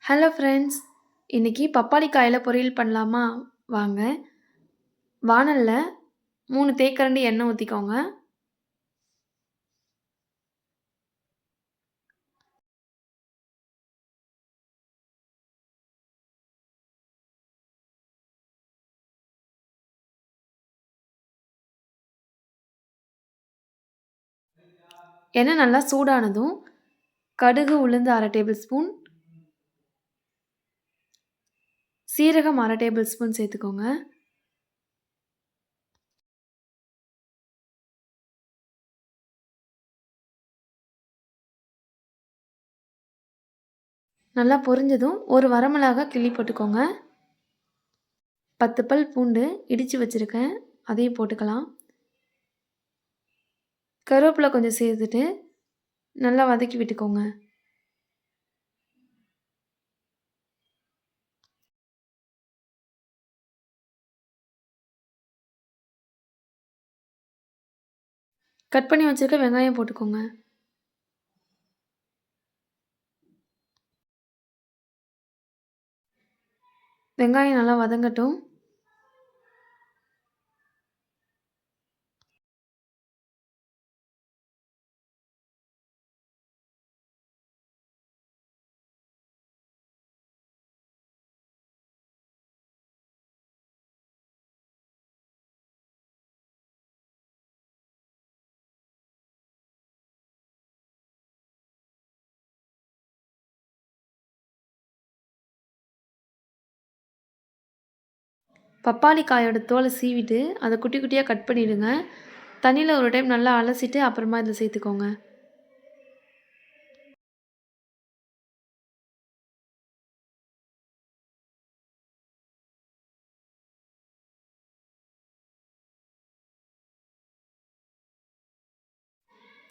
Hello friends. இன்னைக்கு பப்பாளி காயில பொரியல் பண்ணலாமா? வாங்க. வாணல்ல 3 தேக்கரண்டி எண்ணெய் ஊத்திக்கோங்க. எண்ணெய் நல்லா சூடானதும் கடுகு, உளுந்து 1/2 டேபிள் ஸ்பூன், சீரகம் 1/2 டேபிள் ஸ்பூன் சேர்த்துக்கோங்க. நல்லா பொரிஞ்சதும் ஒரு வரமிளகா கிள்ளி போட்டுக்கோங்க. 10 பல் பூண்டு இடிச்சு வச்சிருக்கேன். அதையும் போட்டுக்கலாம். கருவேப்பிலை கொஞ்சம் சேர்த்துட்டு நல்லா வதக்கி விட்டுக்கோங்க. கட் பண்ணி வச்சிருக்க வெங்காயம் போட்டுக்கோங்க. வெங்காயம் நல்லா வதங்கட்டும். பப்பாளி காயோட தோலை சீவிட்டு அதை குட்டி குட்டியாக கட் பண்ணிவிடுங்க. தண்ணியில் ஒரு டைம் நல்லா அலசிட்டு அப்புறமா இதில் சேர்த்துக்கோங்க.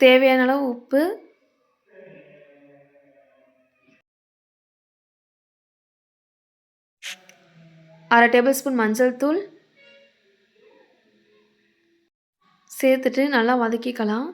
தேவையான அளவு உப்பு, அரை டேபிள் ஸ்பூன் மஞ்சள் தூள் சேர்த்துட்டு நல்லா வதக்கிக்கலாம்.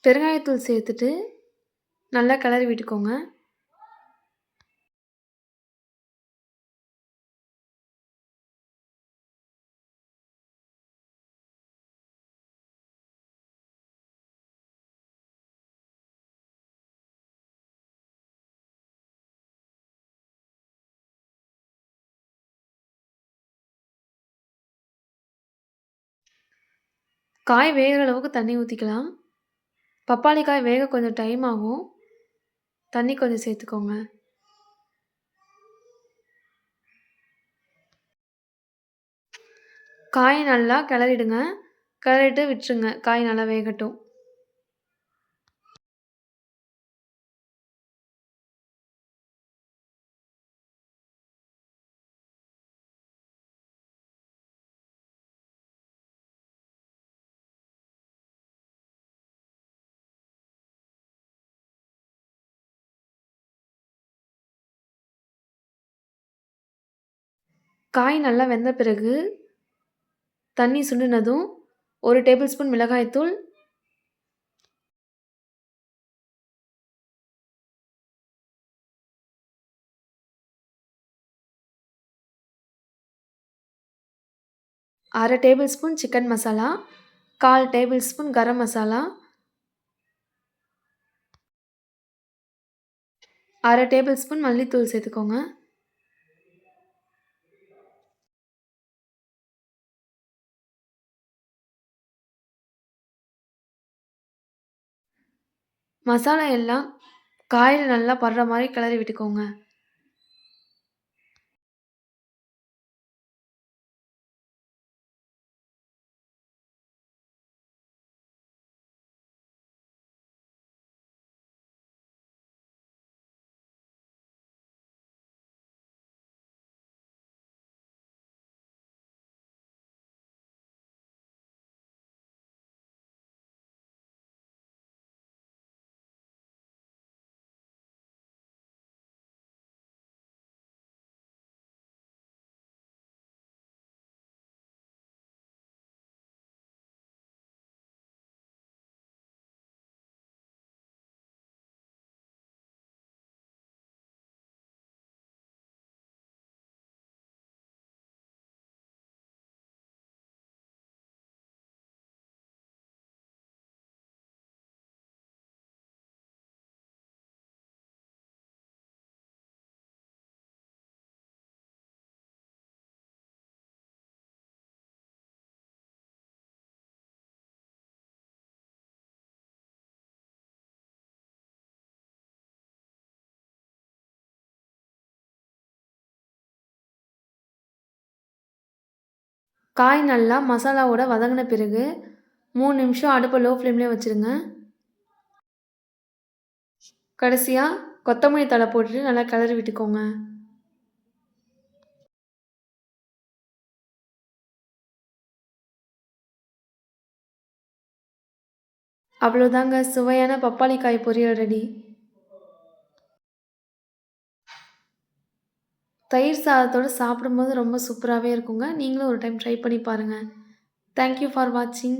பெருங்காயத்தூள் சேர்த்துட்டு நல்லா கிளறி விட்டுக்கோங்க. காய் வேகிற அளவுக்கு தண்ணி ஊற்றிக்கலாம். பப்பாளி காய் வேக கொஞ்சம் டைம் ஆகும். தண்ணி கொஞ்சம் சேர்த்துக்கோங்க. காயை நல்லா கிளறிடுங்க. கிளறிட்டு விட்டுருங்க. காய் நல்லா வேகட்டும். காய் நல்லா வெந்த பிறகு தண்ணி சுண்டினதும் 1 டேபிள் ஸ்பூன் மிளகாய்த்தூள், 1/2 tablespoon chicken masala, 1/4 tablespoon garam masala, 1/2 tablespoon மல்லித்தூள் சேர்த்துக்கோங்க. மசாலா எல்லாம் காயில் நல்லா படுற மாதிரி கிளறி விட்டுக்கோங்க. காய் நல்லா மசாலாவோட வதங்கின பிறகு 3 நிமிஷம் அடுப்பை லோ ஃப்ளேம்லேயே வச்சுருங்க. கடைசியா கொத்தமல்லி தழை போட்டுட்டு நல்லா கிளறி விட்டுக்கோங்க. அவ்வளோதாங்க, சுவையான பப்பாளி காய் பொரியல் ரெடி. தயிர் சாதத்தோட சாப்பிடும்போது ரொம்ப சூப்பராகவே இருக்குங்க. நீங்களும் ஒரு டைம் ட்ரை பண்ணி பாருங்க. தேங்க் யூ ஃபார் வாட்சிங்.